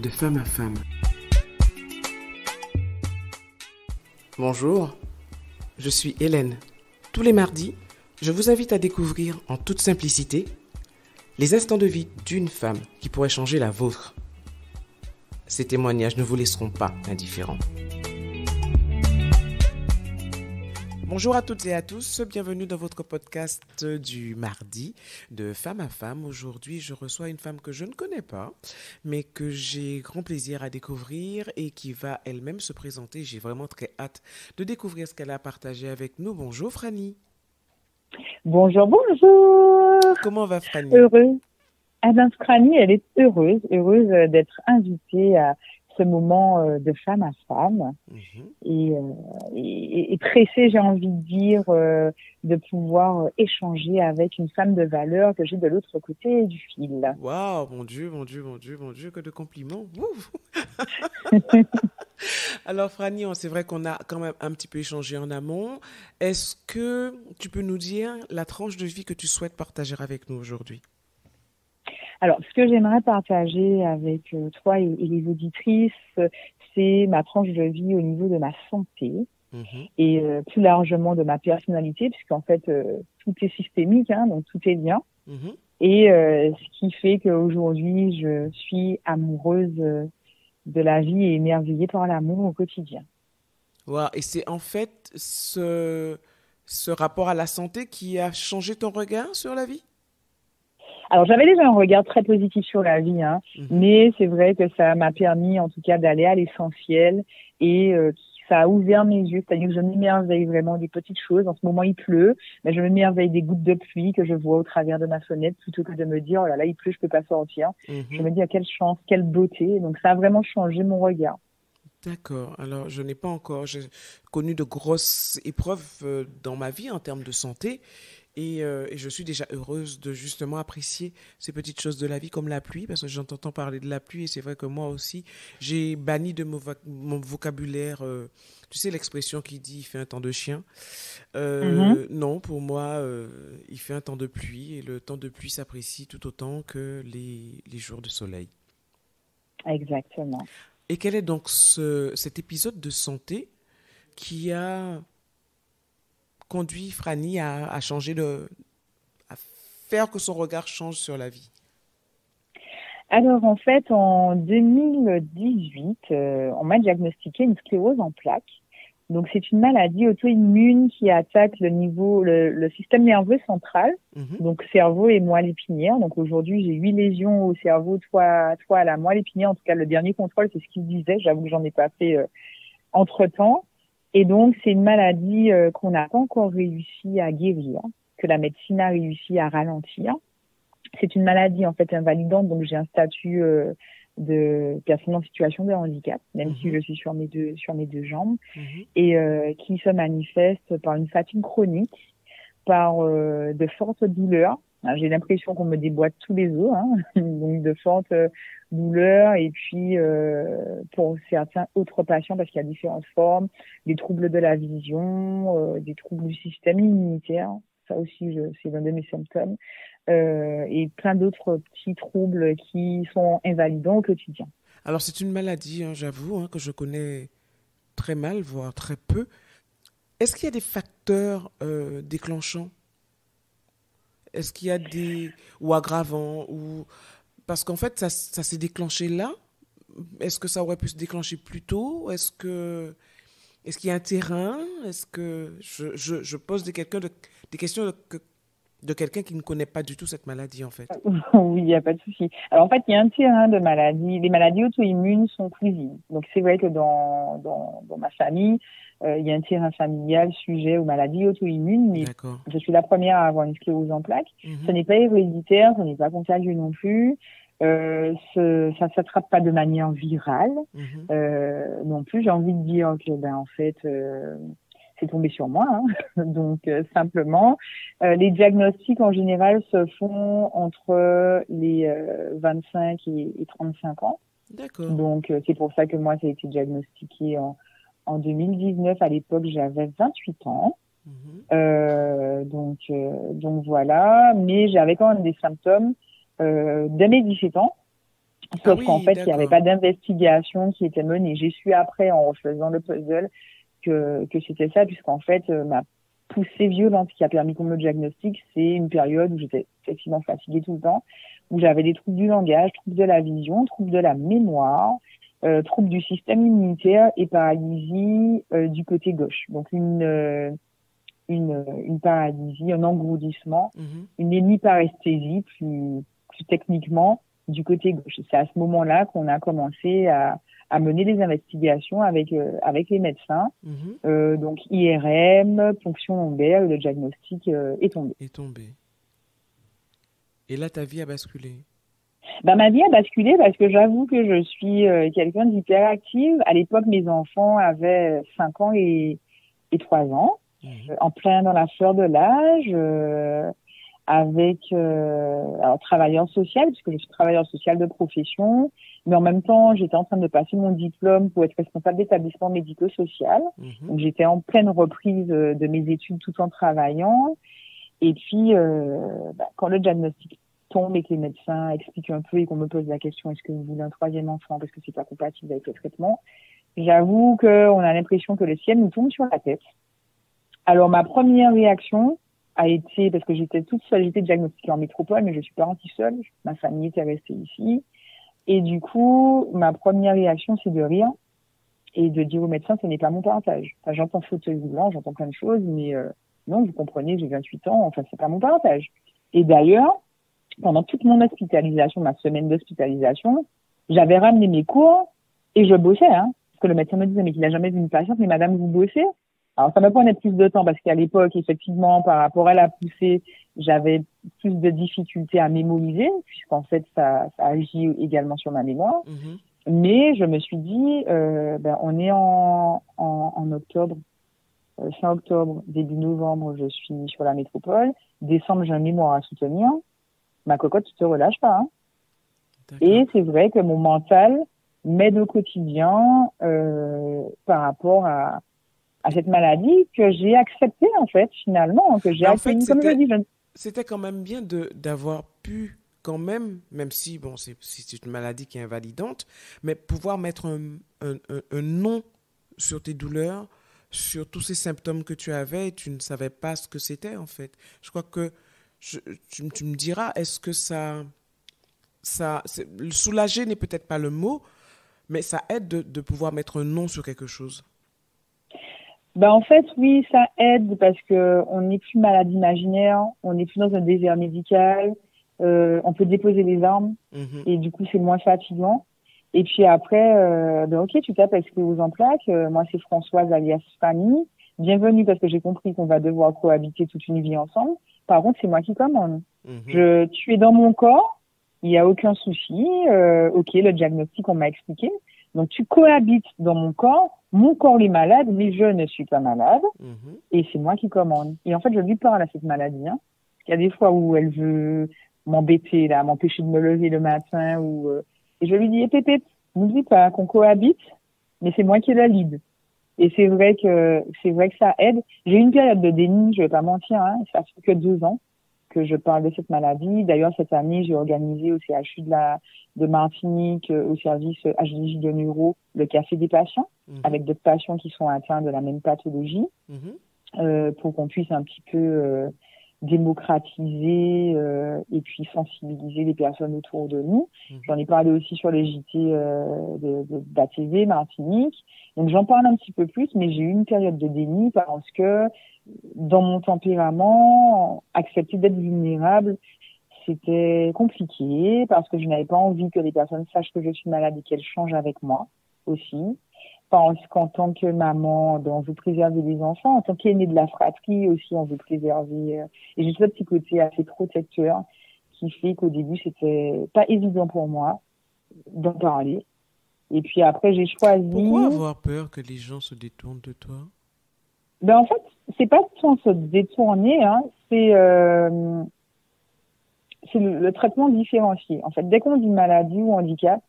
de femme à femme. Bonjour, je suis Hélène. Tous les mardis, je vous invite à découvrir en toute simplicité les instants de vie d'une femme qui pourrait changer la vôtre. Ces témoignages ne vous laisseront pas indifférents. Bonjour à toutes et à tous, bienvenue dans votre podcast du mardi de femme à femme. Aujourd'hui, je reçois une femme que je ne connais pas, mais que j'ai grand plaisir à découvrir et qui va elle-même se présenter. J'ai vraiment très hâte de découvrir ce qu'elle a partagé avec nous. Bonjour Franny. Bonjour, bonjour. Comment va Franny? Heureuse. Ah ben, Franny, elle est heureuse d'être invitée à ce moment de femme à femme et pressée, j'ai envie de dire, de pouvoir échanger avec une femme de valeur que j'ai de l'autre côté du fil. Waouh, mon Dieu, que de compliments. Alors Franny, c'est vrai qu'on a quand même un petit peu échangé en amont. Est-ce que tu peux nous dire la tranche de vie que tu souhaites partager avec nous aujourd'hui? Alors, ce que j'aimerais partager avec toi et les auditrices, c'est ma tranche de vie au niveau de ma santé et plus largement de ma personnalité, puisqu'en fait, tout est systémique, donc tout est bien. Et ce qui fait qu'aujourd'hui, je suis amoureuse de la vie et émerveillée par l'amour au quotidien. Wow. Et c'est en fait ce rapport à la santé qui a changé ton regard sur la vie? Alors, j'avais déjà un regard très positif sur la vie, mais c'est vrai que ça m'a permis, en tout cas, d'aller à l'essentiel et ça a ouvert mes yeux. C'est-à-dire que je m'émerveille vraiment des petites choses. En ce moment, il pleut, mais je m'émerveille des gouttes de pluie que je vois au travers de ma fenêtre plutôt que de me dire, oh là là, il pleut, je peux pas sortir. Je me dis, ah, quelle chance, quelle beauté. Donc, ça a vraiment changé mon regard. D'accord. Alors, je n'ai pas encore connu de grosses épreuves dans ma vie en termes de santé. Et je suis déjà heureuse de justement apprécier ces petites choses de la vie comme la pluie, parce que j'entends parler de la pluie et c'est vrai que moi aussi, j'ai banni de mon vocabulaire, tu sais l'expression qui dit « il fait un temps de chien ». Non, pour moi, il fait un temps de pluie et le temps de pluie s'apprécie tout autant que les jours de soleil. Exactement. Et quel est donc cet épisode de santé qui a conduit Franny à changer à faire que son regard change sur la vie? Alors, en fait, en 2018, on m'a diagnostiqué une sclérose en plaques. Donc, c'est une maladie auto-immune qui attaque le système nerveux central, donc cerveau et moelle épinière. Donc, aujourd'hui, j'ai 8 lésions au cerveau, 3 à la moelle épinière. En tout cas, le dernier contrôle, c'est ce qu'il disait. J'avoue que j'en ai pas fait entre-temps. Et donc, c'est une maladie qu'on n'a pas encore réussi à guérir, que la médecine a réussi à ralentir. C'est une maladie, en fait, invalidante, donc j'ai un statut de personne en situation de handicap, même si je suis sur mes deux jambes, et qui se manifeste par une fatigue chronique, par de fortes douleurs. Alors, j'ai l'impression qu'on me déboîte tous les os, donc de fortes douleurs, et puis pour certains autres patients, parce qu'il y a différentes formes, des troubles de la vision, des troubles du système immunitaire, ça aussi c'est l'un de mes symptômes, et plein d'autres petits troubles qui sont invalidants au quotidien. Alors c'est une maladie, j'avoue, que je connais très mal, voire très peu. Est-ce qu'il y a des facteurs déclenchants? Est-ce qu'il y a ou aggravants parce qu'en fait ça s'est déclenché là? Est-ce que ça aurait pu se déclencher plus tôt? Est-ce qu'il y a un terrain? Est-ce que je pose des questions de quelqu'un qui ne connaît pas du tout cette maladie en fait? Oui, il n'y a pas de souci. Alors en fait, il y a un terrain de maladies. Les maladies auto-immunes sont cousines. Donc c'est vrai que dans ma famille, il y a un terrain familial sujet aux maladies auto-immunes, mais je suis la première à avoir une sclérose en plaques. Ce n'est pas héréditaire, ce n'est pas contagieux non plus. Ça ne s'attrape pas de manière virale non plus. J'ai envie de dire que en fait c'est tombé sur moi, donc simplement les diagnostics en général se font entre les 25 et 35 ans. D'accord. Donc c'est pour ça que moi ça a été diagnostiqué en 2019. À l'époque j'avais 28 ans. Donc voilà, mais j'avais quand même des symptômes dès mes 17 ans. Ah Sauf qu'en oui, fait, il n'y avait d'accord. pas d'investigation qui était menée. J'ai su après, en refaisant le puzzle, que c'était ça, puisqu'en fait, ma poussée violente qui a permis qu'on me diagnostique, c'est une période où j'étais effectivement fatiguée tout le temps, où j'avais des troubles du langage, troubles de la vision, troubles de la mémoire, troubles du système immunitaire et paralysie du côté gauche. Donc une paralysie, un engourdissement, Mhm. une hémiparesthésie plus techniquement du côté gauche. C'est à ce moment-là qu'on a commencé à mener des investigations avec les médecins. Mhm. Donc IRM, ponction lombaire, le diagnostic est tombé. Est tombé. Et là, ta vie a basculé. Ben, ma vie a basculé parce que j'avoue que je suis quelqu'un d'hyperactive. À l'époque, mes enfants avaient 5 ans et 3 ans, Mhm. en plein dans la fleur de l'âge. Avec alors travailleur social, puisque je suis travailleur social de profession, mais en même temps, j'étais en train de passer mon diplôme pour être responsable d'établissement médico-social. Mhm. Donc, j'étais en pleine reprise de mes études tout en travaillant. Et puis, quand le diagnostic tombe et que les médecins expliquent un peu et qu'on me pose la question, est-ce que vous voulez un troisième enfant parce que c'est pas compatible avec le traitement, j'avoue qu'on a l'impression que le ciel nous tombe sur la tête. Alors, ma première réaction a été, parce que j'étais toute seule, j'étais diagnostiquée en métropole, mais je suis pas partie seule. Ma famille était restée ici. Et du coup, ma première réaction, c'est de rire et de dire au médecin, ce n'est pas mon parentage. Enfin, j'entends fauteuil roulant, j'entends plein de choses, mais non, vous comprenez, j'ai 28 ans, enfin, c'est pas mon parentage. Et d'ailleurs, pendant toute mon hospitalisation, ma semaine d'hospitalisation, j'avais ramené mes cours et je bossais, hein. Parce que le médecin me disait, mais qu'il n'a jamais vu une patiente, mais madame, vous bossez? Alors, ça me prenait plus de temps parce qu'à l'époque, effectivement, par rapport à la poussée, j'avais plus de difficultés à mémoriser, puisqu'en fait, ça agit également sur ma mémoire. Mhm. Mais je me suis dit, on est en octobre, fin octobre, début novembre, je suis sur la métropole. Décembre, j'ai un mémoire à soutenir. Ma cocotte, tu te relâches pas, hein. D'accord. Et c'est vrai que mon mental m'aide au quotidien par rapport à Et, cette maladie que j'ai acceptée, en fait, finalement, que j'ai mais en fait, accueillie. Comme je dis, c'était quand même bien d'avoir pu, quand même, même si, bon, c'est une maladie qui est invalidante, mais pouvoir mettre un nom sur tes douleurs, sur tous ces symptômes que tu avais, et tu ne savais pas ce que c'était, en fait. Je crois que tu me diras, est-ce que soulager n'est peut-être pas le mot, mais ça aide de pouvoir mettre un nom sur quelque chose. en fait, oui, ça aide parce que on n'est plus malade imaginaire, on n'est plus dans un désert médical, on peut déposer les armes Mhm. et du coup, c'est moins fatigant. Et puis après, ok, tu tapes sclérose en plaques. Moi, c'est Françoise alias Fanny. Bienvenue parce que j'ai compris qu'on va devoir cohabiter toute une vie ensemble. Par contre, c'est moi qui commande. Mhm. Tu es dans mon corps, il n'y a aucun souci. Ok, le diagnostic, on m'a expliqué. Donc, tu cohabites dans mon corps est malade, mais je ne suis pas malade, Mhm. et c'est moi qui commande. Et en fait, je lui parle à cette maladie, hein. Il y a des fois où elle veut m'embêter, là, m'empêcher de me lever le matin, et je lui dis, pépé, n'oublie pas qu'on cohabite, mais c'est moi qui ai la lead. Et c'est vrai que ça aide. J'ai eu une période de déni, je vais pas mentir, hein, ça fait que 2 ans que je parle de cette maladie. D'ailleurs, cette année, j'ai organisé au CHU de Martinique, au service HDJ de Neuro, le café des patients, Mhm. avec d'autres patients qui sont atteints de la même pathologie, Mhm. pour qu'on puisse un petit peu démocratiser et puis sensibiliser les personnes autour de nous. Mhm. J'en ai parlé aussi sur les JT d'ATV, Martinique. Donc j'en parle un petit peu plus, mais j'ai eu une période de déni parce que dans mon tempérament, accepter d'être vulnérable, c'était compliqué parce que je n'avais pas envie que les personnes sachent que je suis malade et qu'elles changent avec moi aussi. Parce qu'en tant que maman, on veut préserver les enfants. En tant qu'aînée de la fratrie aussi, on veut préserver. Et j'ai ce petit côté assez protecteur qui fait qu'au début, c'était pas évident pour moi d'en parler. Et puis après, j'ai Pourquoi choisi. avoir peur que les gens se détournent de toi? En fait, c'est pas sans se détourner, hein. C'est le traitement différencié. En fait, dès qu'on dit maladie ou handicap,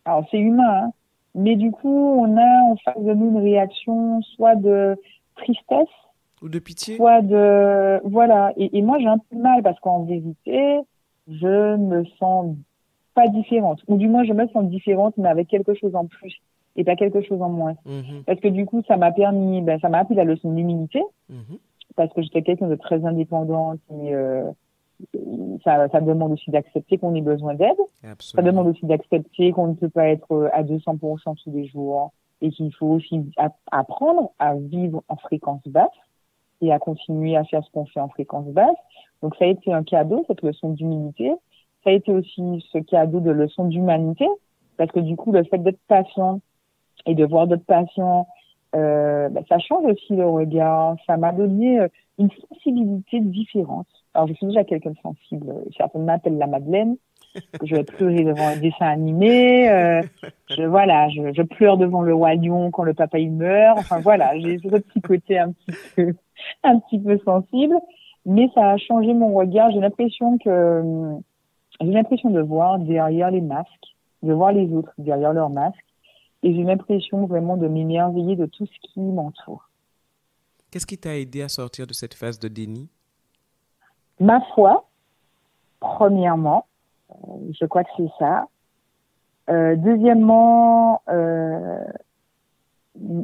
alors c'est humain, hein, mais du coup, on a en face de nous une réaction soit de tristesse, Ou de pitié? soit voilà. Et moi, j'ai un peu de mal parce qu'en vérité, je me sens pas différente. Ou du moins, je me sens différente, mais avec quelque chose en plus et pas quelque chose en moins. Mhm. Parce que du coup, ça m'a appris la leçon de l'humilité, Mhm. parce que j'étais quelqu'un de très indépendante et ça demande aussi d'accepter qu'on ait besoin d'aide. Ça demande Absolument. aussi d'accepter qu'on ne peut pas être à 200% tous les jours et qu'il faut aussi apprendre à vivre en fréquence basse et à continuer à faire ce qu'on fait en fréquence basse. Donc ça a été un cadeau, cette leçon d'humilité. Ça a été aussi ce cadeau de leçon d'humanité, parce que du coup, le fait d'être patient et de voir d'autres patients, ça change aussi le regard. Ça m'a donné une sensibilité différente. Alors, je suis déjà quelqu'un de sensible. Certains m'appellent la Madeleine. Je vais pleurer devant un dessin animé. Je pleure devant le roi lion quand le papa il meurt. Enfin voilà, j'ai ce petit côté un petit peu sensible. Mais ça a changé mon regard. J'ai l'impression de voir derrière les masques, de voir les autres derrière leurs masques. Et j'ai l'impression vraiment de m'émerveiller de tout ce qui m'entoure. Qu'est-ce qui t'a aidé à sortir de cette phase de déni? Ma foi, premièrement, je crois que c'est ça. Deuxièmement, on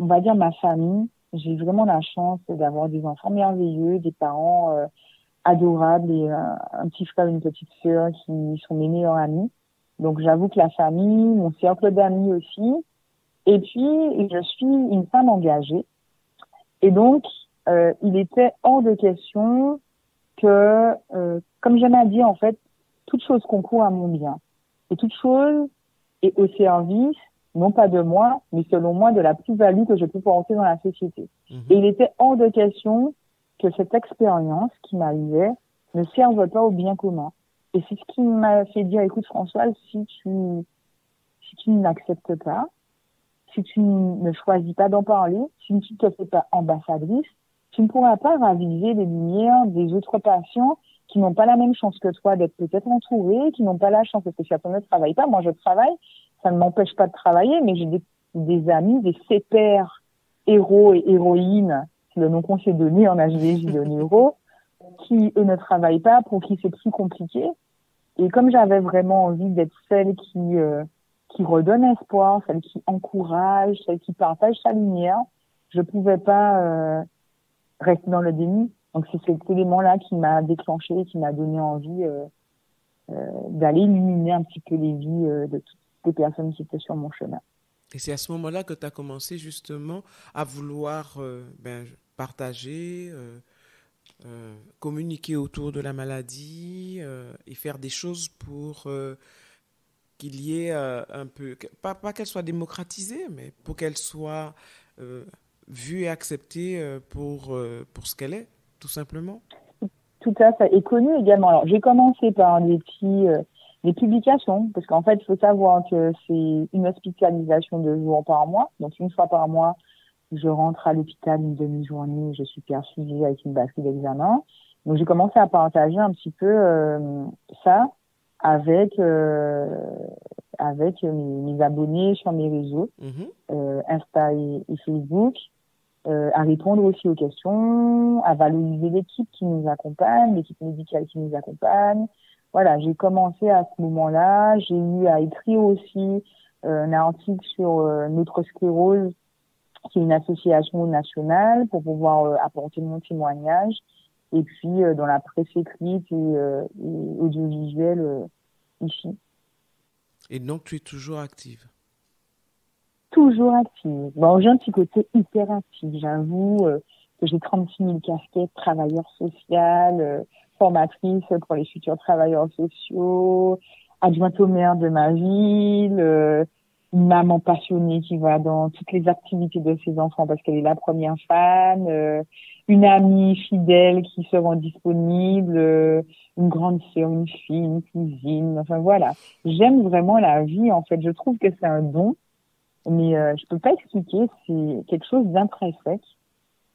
va dire ma famille. J'ai vraiment la chance d'avoir des enfants merveilleux, des parents adorables et un petit frère et une petite sœur qui sont mes meilleurs amis. Donc j'avoue que la famille, mon cercle d'amis aussi. Et puis, je suis une femme engagée. Et donc, il était hors de question que, comme j'aime à dire, en fait, toute chose concourt à mon bien. Et toute chose est au service, non pas de moi, mais selon moi, de la plus-value que je peux porter dans la société. Et Mhm. il était hors de question que cette expérience qui m'arrivait ne serve pas au bien commun. Et c'est ce qui m'a fait dire, écoute Françoise, si tu n'acceptes pas, si tu ne choisis pas d'en parler, si tu ne te fais pas ambassadrice, tu ne pourras pas raviver les lumières des autres patients qui n'ont pas la même chance que toi d'être peut-être entourés, qui n'ont pas la chance parce que certains ne travaillent pas. Moi, je travaille, ça ne m'empêche pas de travailler, mais j'ai des amis, des CPR, héros et héroïnes, c'est le nom qu'on s'est donné en HVJ de neuro, qui, eux, ne travaillent pas, pour qui c'est plus compliqué. Et comme j'avais vraiment envie d'être celle qui redonne espoir, celle qui encourage, celle qui partage sa lumière, je pouvais pas rester dans le déni. Donc c'est cet élément-là qui m'a déclenché, qui m'a donné envie d'aller illuminer un petit peu les vies de toutes les personnes qui étaient sur mon chemin. Et c'est à ce moment-là que tu as commencé justement à vouloir partager, communiquer autour de la maladie et faire des choses pour qu'il y ait un peu, pas qu'elle soit démocratisée, mais pour qu'elle soit euh, vue et acceptée pour ce qu'elle est, tout simplement. Tout à fait. Et connu également. Alors j'ai commencé par des publications, parce qu'en fait, il faut savoir que c'est une hospitalisation de jours par mois. Donc une fois par mois, je rentre à l'hôpital une demi-journée, je suis persuivie avec une batterie d'examen. Donc j'ai commencé à partager un petit peu ça avec mes abonnés sur mes réseaux, Mhm. Insta et Facebook, à répondre aussi aux questions, à valoriser l'équipe qui nous accompagne, l'équipe médicale qui nous accompagne. Voilà, j'ai commencé à ce moment-là. J'ai eu à écrire aussi un article sur notre sclérose, qui est une association nationale, pour pouvoir apporter mon témoignage. Et puis dans la presse écrite et audiovisuelle ici. Et donc, tu es toujours active. Toujours active. Bon, j'ai un petit côté hyper actif, j'avoue, que j'ai 36 000 casquettes, travailleur social, formatrice pour les futurs travailleurs sociaux, adjointe au maire de ma ville, une maman passionnée qui va dans toutes les activités de ses enfants parce qu'elle est la première fan, une amie fidèle qui se rend disponible, une grande sœur, une fille, une cousine, enfin voilà. J'aime vraiment la vie, en fait. Je trouve que c'est un don, mais je peux pas expliquer, c'est quelque chose d'intrinsèque.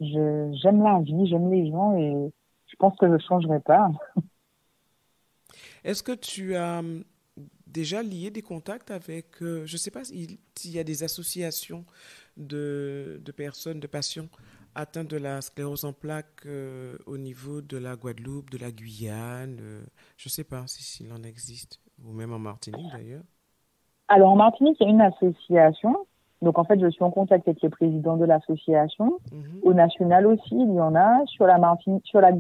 J'aime la vie, j'aime les gens et je pense que je changerai pas. Est-ce que tu as déjà lié des contacts avec, je ne sais pas s'il y a des associations de personnes, de patients atteints de la sclérose en plaques au niveau de la Guadeloupe, de la Guyane, je ne sais pas s'il en existe. ou même en Martinique d'ailleurs. Alors, en Martinique, il y a une association. Donc, en fait, je suis en contact avec le président de l'association. Mhm, Au national aussi, il y en a. Sur la Martinique, sur la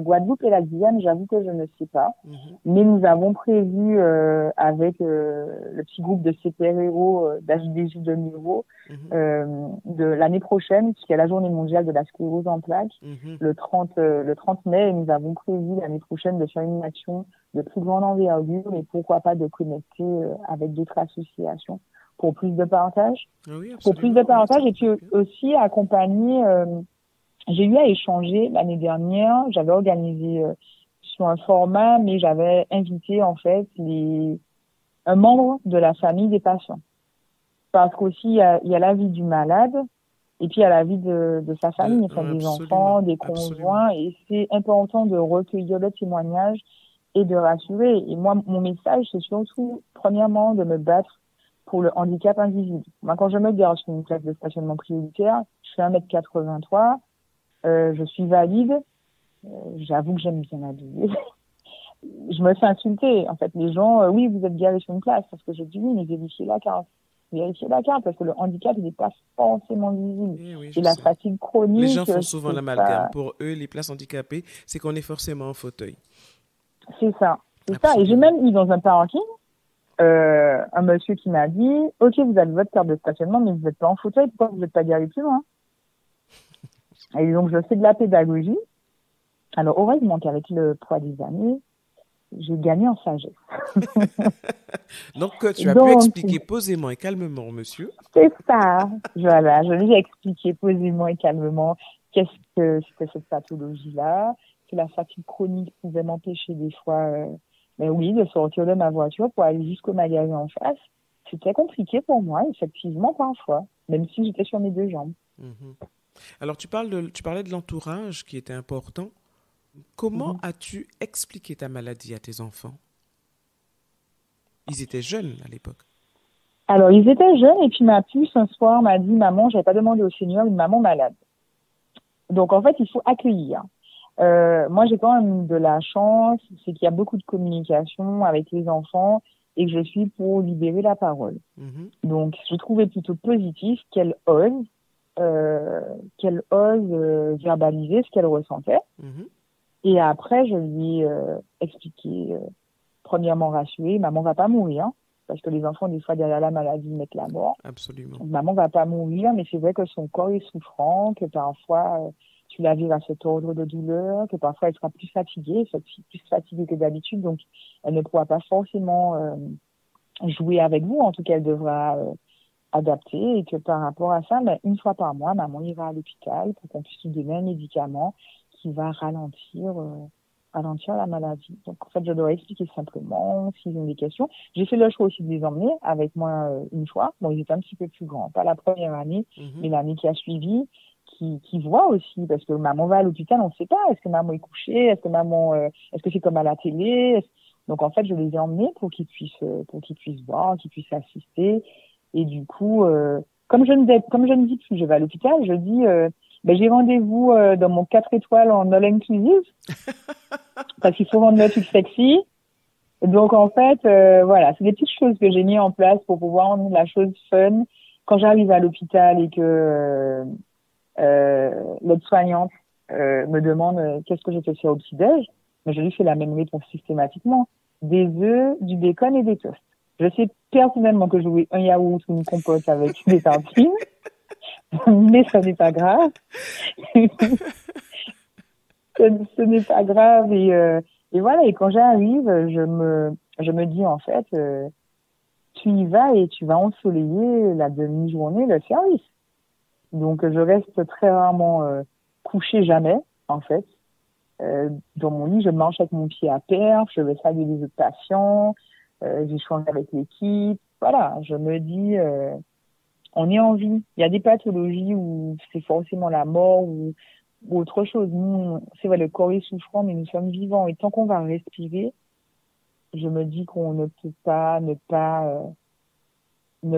Guadeloupe et la Guyane, j'avoue que je ne sais pas. mhm, Mais nous avons prévu, avec le petit groupe de super-héros d'HDJ de Miro, mhm, de l'année prochaine, puisqu'il y a la journée mondiale de la sclérose en plaques, mhm. le 30 mai, et nous avons prévu l'année prochaine de faire une action de plus grande envergure et pourquoi pas de connecter avec d'autres associations pour plus de partage. Ah oui, Pour plus de absolument, ouais, partage et puis c'est bien. aussi accompagner, j'ai eu à échanger l'année dernière, j'avais organisé sur un format, mais j'avais invité en fait un membre de la famille des patients. Parce qu'aussi, il y a la vie du malade et puis il y a la vie de sa famille, enfin des Absolument, enfants, des absolument. conjoints, et c'est important de recueillir le témoignage et de rassurer. Et moi, mon message, c'est surtout, premièrement, de me battre pour le handicap invisible. Moi, quand je me gare sur une place de stationnement prioritaire, je fais 1m83, je suis valide, j'avoue que j'aime bien m'habiller. Je me fais insulter. En fait, les gens, oui, vous êtes garé sur une place, parce que je dis oui, mais vérifiez la carte. Vérifiez la carte, parce que le handicap, il n'est pas forcément visible. Eh oui, Et je la sais. fatigue Les gens chronique, font souvent c'est l'amalgame. pas, Pour eux, les places handicapées, c'est qu'on est forcément en fauteuil. c'est ça. C'est ça. Et j'ai Absolument. même eu dans un parking, un monsieur qui m'a dit, OK, vous avez votre carte de stationnement, mais vous n'êtes pas en fauteuil, pourquoi vous n'êtes pas garé plus loin? Et donc, je fais de la pédagogie. Alors, heureusement qu'avec le poids des années, j'ai gagné en sagesse. Donc, tu as pu Donc, expliquer posément et calmement, monsieur. c'est ça. Voilà, je lui ai expliqué posément et calmement qu'est-ce que c'était cette pathologie-là, que la fatigue chronique pouvait m'empêcher des fois, mais oui, de sortir de ma voiture pour aller jusqu'au magasin en face. C'était compliqué pour moi, effectivement, parfois, même si j'étais sur mes deux jambes. Mhm. Alors, tu parlais de l'entourage qui était important. Comment Mhm. as-tu expliqué ta maladie à tes enfants? Ils étaient jeunes à l'époque. Alors, ils étaient jeunes et puis ma puce, un soir, m'a dit, maman, j'avais pas demandé au Seigneur une maman malade. Donc, en fait, il faut accueillir. Moi, j'ai quand même de la chance, c'est qu'il y a beaucoup de communication avec les enfants et que je suis pour libérer la parole. Mhm, Donc, je trouvais plutôt positif qu'elle ose verbaliser ce qu'elle ressentait. mhm, Et après, je lui ai expliqué, premièrement rassuré, maman va pas mourir, parce que les enfants, des fois, derrière la maladie, mettent la mort. absolument. Donc, maman va pas mourir, mais c'est vrai que son corps est souffrant, que parfois, tu la vis à cet ordre de douleur, que parfois, elle sera plus fatiguée, plus fatiguée que d'habitude, donc elle ne pourra pas forcément jouer avec vous. En tout cas, elle devra adapter et que par rapport à ça, ben, une fois par mois, maman ira à l'hôpital pour qu'on puisse lui donner un médicament qui va ralentir la maladie. Donc, en fait, je dois expliquer simplement s'ils ont des questions. J'ai fait le choix aussi de les emmener avec moi une fois. Bon, ils étaient un petit peu plus grands, pas la première année, Mhm, mais l'année qui a suivi, qui voient aussi, parce que maman va à l'hôpital, on ne sait pas, est-ce que maman est couchée, est-ce que c'est comme à la télé? Donc, en fait, je les ai emmenés pour qu'ils puissent voir, qu'ils puissent assister. Et du coup, comme je ne dis plus, je vais à l'hôpital, je dis, ben, j'ai rendez-vous dans mon 4 étoiles en all inclusive parce qu'il faut rendre le truc sexy. Donc en fait, voilà, c'est des petites choses que j'ai mis en place pour pouvoir rendre la chose fun. Quand j'arrive à l'hôpital et que l'aide-soignante me demande qu'est-ce que je fais faire au petit-déj, mais je lui fais la même réponse systématiquement. Des œufs, du bacon et des toasts. Je sais personnellement que je vais un yaourt ou une compote avec des tartines, mais ça n'est pas grave. Ce n'est pas grave et voilà. Et quand j'arrive, je me dis en fait, tu y vas et tu vas ensoleiller la demi-journée le service. Donc je reste très rarement couchée, jamais en fait. Dans mon lit, je marche avec mon pied à terre, je vais saluer les autres patients, j'échange avec l'équipe. Voilà, je me dis, on est en vie. Il y a des pathologies où c'est forcément la mort ou autre chose. Nous, c'est vrai, le corps est souffrant, mais nous sommes vivants. Et tant qu'on va respirer, je me dis qu'on ne peut pas ne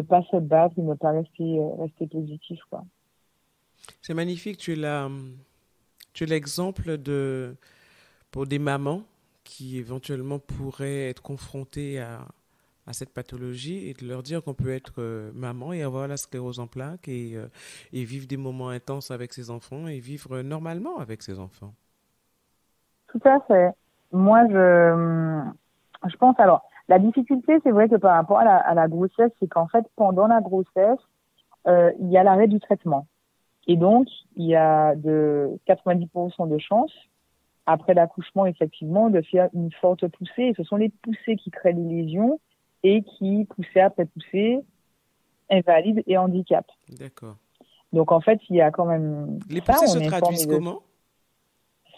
pas se battre et ne pas rester positif, quoi. C'est magnifique. Tu es l'exemple pour des mamans qui éventuellement pourraient être confrontés à cette pathologie et de leur dire qu'on peut être maman et avoir la sclérose en plaques et vivre des moments intenses avec ses enfants et vivre normalement avec ses enfants. Tout à fait. Moi, je pense, alors, la difficulté, c'est vrai que par rapport à la grossesse, c'est qu'en fait, pendant la grossesse, il y a l'arrêt du traitement. Et donc, il y a de 90% de chances, après l'accouchement, effectivement, de faire une forte poussée. Et ce sont les poussées qui créent les lésions et qui, poussée après poussée, invalident et handicapent. D'accord. Donc, en fait, il y a quand même Les ça, poussées se on informe traduisent les. comment?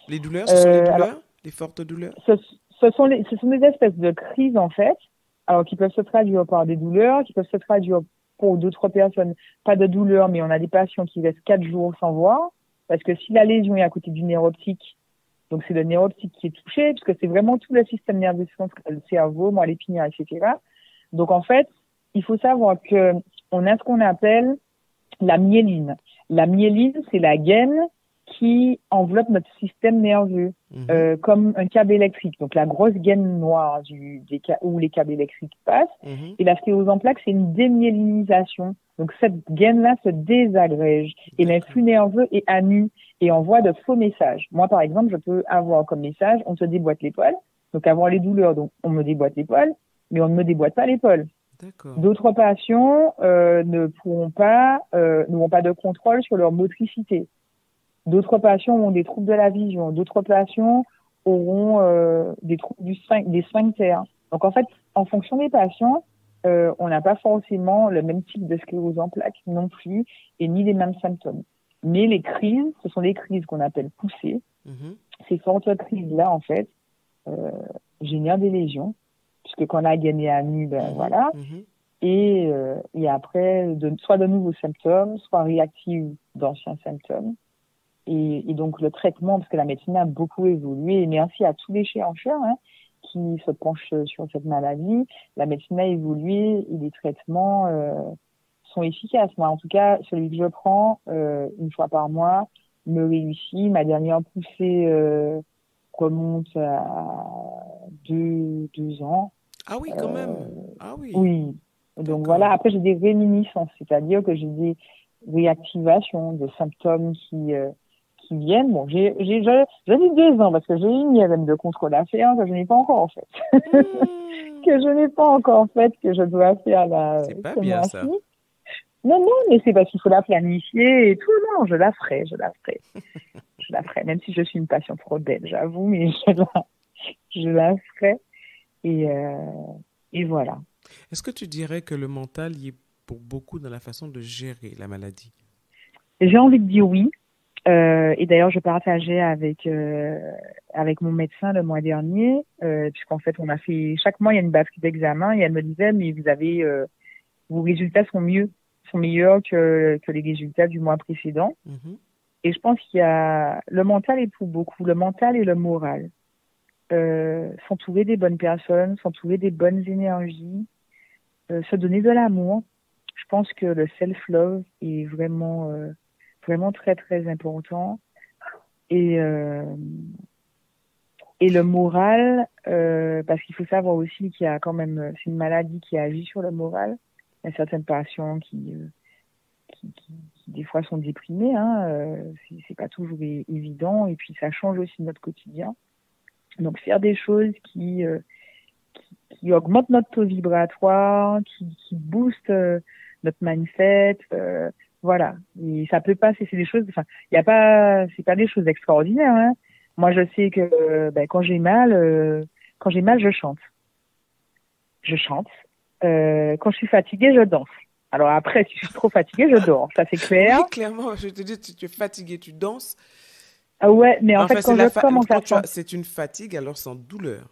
Les douleurs, ce sont les Alors, douleurs? Les fortes douleurs? ce sont des espèces de crises, en fait, alors qui peuvent se traduire par des douleurs, qui peuvent se traduire pour d'autres personnes, pas de douleur, mais on a des patients qui restent 4 jours sans voir, parce que si la lésion est à côté du nerf optique, donc c'est le nerf optique qui est touché, parce que c'est vraiment tout le système nerveux central, le cerveau, moi, l'épinière, etc. Donc en fait, il faut savoir que on a ce qu'on appelle la myéline. La myéline, c'est la gaine qui enveloppe notre système nerveux, comme un câble électrique. Donc la grosse gaine noire où les câbles électriques passent. Et la sclérose en plaques, c'est une démyélinisation. Donc cette gaine-là se désagrège et l'influx nerveux est à nu et envoie de faux messages. Moi, par exemple, je peux avoir comme message, on te déboîte l'épaule, donc avoir les douleurs, donc on me déboîte l'épaule, mais on ne me déboîte pas l'épaule. D'autres patients n'auront pas de contrôle sur leur motricité. D'autres patients ont des troubles de la vision. D'autres patients auront des troubles des sphincters. Donc en fait, en fonction des patients, on n'a pas forcément le même type de sclérose en plaques non plus et ni les mêmes symptômes. Mais les crises, ce sont les crises qu'on appelle poussées. Ces fortes crises-là, en fait, génèrent des lésions, puisque quand la gaine est à nu, voilà. Et après, soit de nouveaux symptômes, soit réactive d'anciens symptômes. Et donc le traitement, parce que la médecine a beaucoup évolué, et merci à tous les chercheurs qui se penchent sur cette maladie, la médecine a évolué et les traitements sont efficaces. Moi, en tout cas, celui que je prends une fois par mois me réussit. Ma dernière poussée remonte à deux ans. Ah oui, quand même. Ah oui. Oui. Donc voilà, après j'ai des réminiscences, c'est-à-dire que j'ai des réactivations de symptômes qui viennent. Bon, j'ai mis 2 ans parce que j'ai une IRM de contrôle à faire que je n'ai pas encore en fait. Que je n'ai pas encore fait, que je dois faire là. C'est pas bien ça. Non, mais c'est parce qu'il faut la planifier et tout. Non, je la ferai. Je la ferai, même si je suis une patiente rebelle, j'avoue, mais je la ferai. Et voilà. Est-ce que tu dirais que le mental y est pour beaucoup dans la façon de gérer la maladie? J'ai envie de dire oui. Et d'ailleurs, je partageais avec mon médecin le mois dernier, puisqu'en fait, on a fait chaque mois il y a une batterie d'examen et elle me disait mais vous avez vos résultats sont meilleurs que les résultats du mois précédent. Et je pense qu'il y a le mental est pour beaucoup, le mental et le moral. S'entourer des bonnes personnes, s'entourer des bonnes énergies, se donner de l'amour. Je pense que le self-love est vraiment très très important et le moral parce qu'il faut savoir aussi qu'il y a quand même c'est une maladie qui agit sur le moral. Il y a certaines patients qui des fois sont déprimés c'est pas toujours évident et puis ça change aussi notre quotidien. Donc faire des choses qui augmentent notre taux vibratoire, qui boostent notre mindset, voilà. Et ça peut pas, c'est des choses, enfin, c'est pas des choses extraordinaires, Moi, je sais que, quand j'ai mal, je chante. Je chante. Quand je suis fatiguée, je danse. Alors après, si je suis trop fatiguée, je dors. Ça, c'est clair. Oui, clairement. Je te dis, si tu es fatiguée, tu danses. Ah ouais, mais en fait, quand je commence à chanter. C'est une fatigue, alors sans douleur.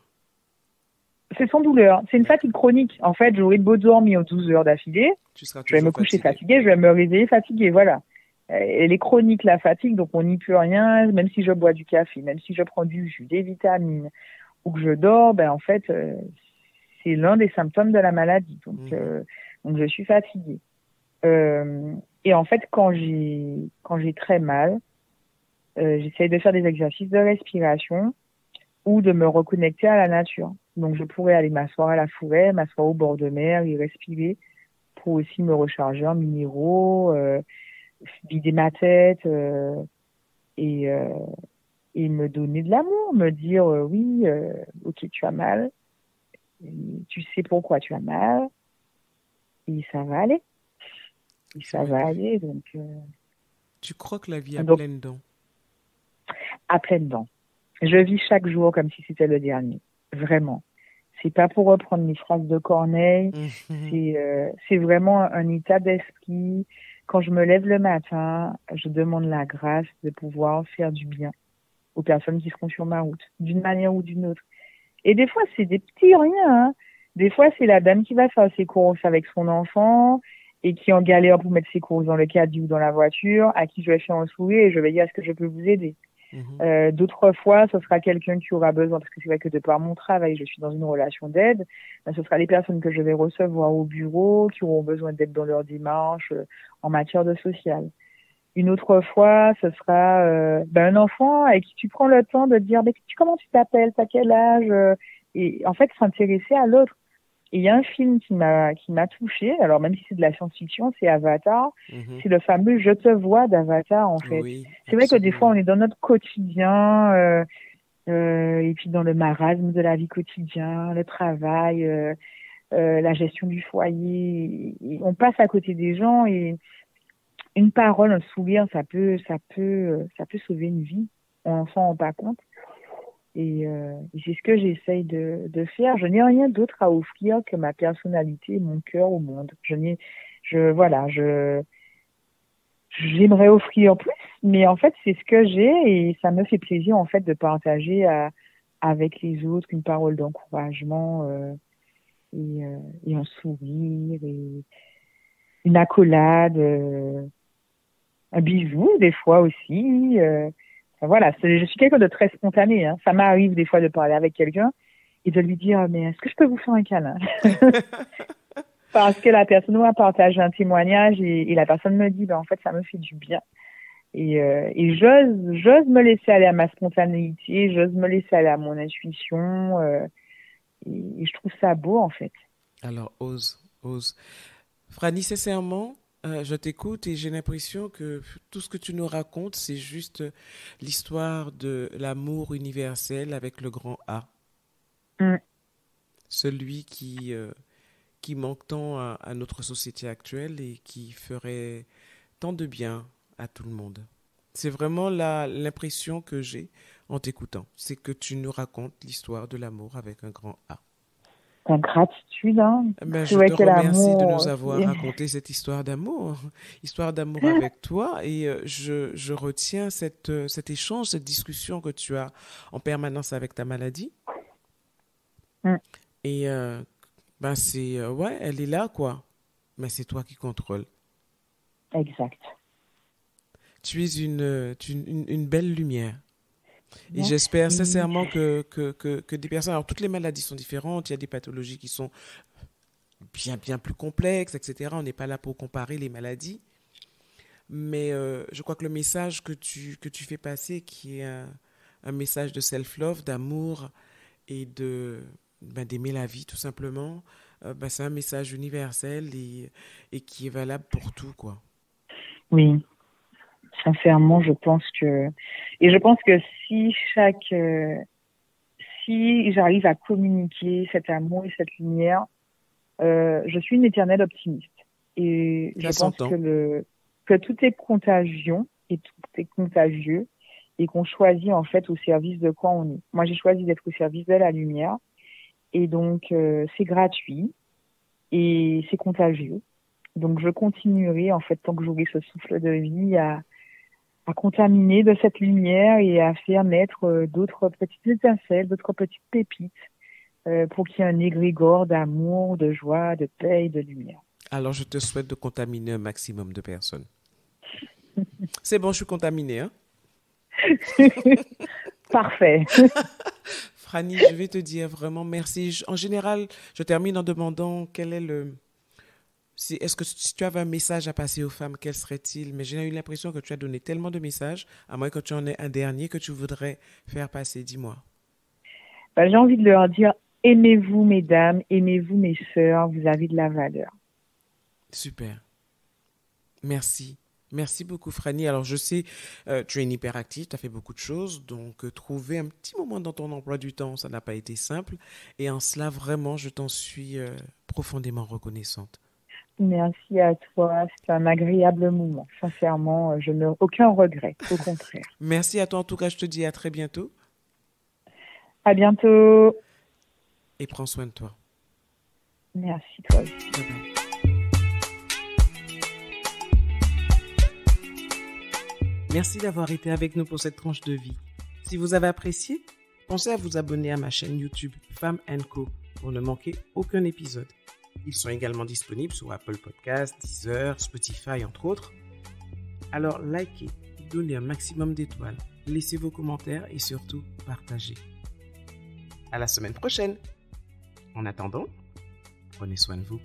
C'est sans douleur. C'est une fatigue chronique. En fait, j'aurais beau dormir 12 heures d'affilée. Je vais me coucher fatiguée, je vais me réveiller fatiguée, voilà. Elle est chronique, la fatigue, donc on n'y peut rien, même si je bois du café, même si je prends du jus, des vitamines, ou que je dors, en fait, c'est l'un des symptômes de la maladie. Donc je suis fatiguée. Et en fait, quand j'ai très mal, j'essaie de faire des exercices de respiration. ou de me reconnecter à la nature. Donc, je pourrais aller m'asseoir à la forêt, m'asseoir au bord de mer et respirer pour aussi me recharger en minéraux, vider ma tête et, euh, et me donner de l'amour, me dire oui, ok, tu as mal, et tu sais pourquoi tu as mal, et ça va aller. Et C'est ça va magnifique. aller, donc, Tu crois que la vie a donc plein dents. à pleines dents. Je vis chaque jour comme si c'était le dernier, vraiment. C'est pas pour reprendre mes phrases de Corneille, c'est vraiment un état d'esprit. Quand je me lève le matin, je demande la grâce de pouvoir faire du bien aux personnes qui seront sur ma route, d'une manière ou d'une autre. Et des fois, c'est des petits riens, hein. Des fois, c'est la dame qui va faire ses courses avec son enfant et qui est en galère pour mettre ses courses dans le caddie ou dans la voiture, à qui je vais faire un sourire et je vais dire, est-ce que je peux vous aider? Mhm. D'autres fois, ce sera quelqu'un qui aura besoin, parce que c'est vrai que de par mon travail, je suis dans une relation d'aide, ben, ce sera les personnes que je vais recevoir au bureau qui auront besoin d'aide dans leur démarche en matière de social. Une autre fois, ce sera ben, un enfant avec qui tu prends le temps de te dire, comment tu t'appelles, t'as quel âge, et en fait s'intéresser à l'autre. Et il y a un film qui m'a touchée, alors même si c'est de la science-fiction, c'est Avatar, Mhm. c'est le fameux Je te vois d'Avatar en fait. Oui, C'est vrai que des fois on absolument. est dans notre quotidien et puis dans le marasme de la vie quotidienne, le travail, la gestion du foyer, et on passe à côté des gens et une parole, un sourire, ça peut sauver une vie. On s'en rend pas compte. Et c'est ce que j'essaye de faire. Je n'ai rien d'autre à offrir que ma personnalité et mon cœur au monde. Voilà, j'aimerais offrir plus, mais en fait, c'est ce que j'ai et ça me fait plaisir, en fait, de partager avec les autres une parole d'encouragement, et un sourire et une accolade, un bisou, des fois aussi. Enfin, voilà, je suis quelqu'un de très spontané, hein. Ça m'arrive des fois de parler avec quelqu'un et de lui dire, mais est-ce que je peux vous faire un câlin? Parce que la personne va partager un témoignage et la personne me dit, ben, en fait, ça me fait du bien. Et j'ose me laisser aller à ma spontanéité, j'ose me laisser aller à mon intuition, et je trouve ça beau, en fait. Alors, ose, ose. Franny, sincèrement, je t'écoute et j'ai l'impression que tout ce que tu nous racontes, c'est juste l'histoire de l'amour universel avec le grand A. Mm, Celui qui manque tant à notre société actuelle et qui ferait tant de bien à tout le monde. C'est vraiment l'impression que j'ai en t'écoutant. C'est que tu nous racontes l'histoire de l'amour avec un grand A. la gratitude, hein. Ben, C'est je vrai te que remercie de l'amour, nous avoir raconté cette histoire d'amour avec toi. Et je retiens cet échange, cette discussion que tu as en permanence avec ta maladie. Mm, Et ben ouais, elle est là, quoi. Mais c'est toi qui contrôles. exact. Tu es une belle lumière. Et j'espère Merci. sincèrement que des personnes, alors toutes les maladies sont différentes, il y a des pathologies qui sont bien plus complexes, etc. On n'est pas là pour comparer les maladies. Mais je crois que le message que tu fais passer, qui est un message de self-love, d'amour et d'aimer la vie tout simplement, ben, c'est un message universel et qui est valable pour tout, quoi. Oui, sincèrement, je pense que si si j'arrive à communiquer cet amour et cette lumière, je suis une éternelle optimiste. Et je Ça pense s'entend. que tout est contagion et tout est contagieux et qu'on choisit en fait au service de quoi on est. Moi, j'ai choisi d'être au service de la lumière et donc c'est gratuit et c'est contagieux. Donc, je continuerai en fait tant que j'aurai ce souffle de vie à contaminer de cette lumière et à faire naître d'autres petites étincelles, d'autres petites pépites pour qu'il y ait un égrégore d'amour, de joie, de paix et de lumière. Alors, je te souhaite de contaminer un maximum de personnes. C'est bon, je suis contaminé, hein? Parfait. Franny, je vais te dire vraiment merci. En général, je termine en demandant quel est est-ce que si tu avais un message à passer aux femmes, quel serait-il? Mais j'ai eu l'impression que tu as donné tellement de messages, à moins que tu en aies un dernier que tu voudrais faire passer. Dis-moi. J'ai envie de leur dire, aimez-vous, mesdames, aimez-vous, mes sœurs, vous avez de la valeur. Super. Merci. Merci beaucoup, Franny. Alors, je sais, tu es une hyperactive, tu as fait beaucoup de choses, donc trouver un petit moment dans ton emploi du temps, ça n'a pas été simple. Et en cela, vraiment, je t'en suis profondément reconnaissante. Merci à toi, c'est un agréable moment. Sincèrement, je n'ai aucun regret, au contraire. Merci à toi, en tout cas, je te dis à très bientôt À bientôt. et prends soin de toi. Merci, toi aussi. Bye bye. Merci d'avoir été avec nous pour cette tranche de vie. Si vous avez apprécié, pensez à vous abonner à ma chaîne YouTube Femme & Co pour ne manquer aucun épisode. Ils sont également disponibles sur Apple Podcasts, Deezer, Spotify, entre autres. Alors likez, donnez un maximum d'étoiles, laissez vos commentaires et surtout partagez. À la semaine prochaine. En attendant, prenez soin de vous.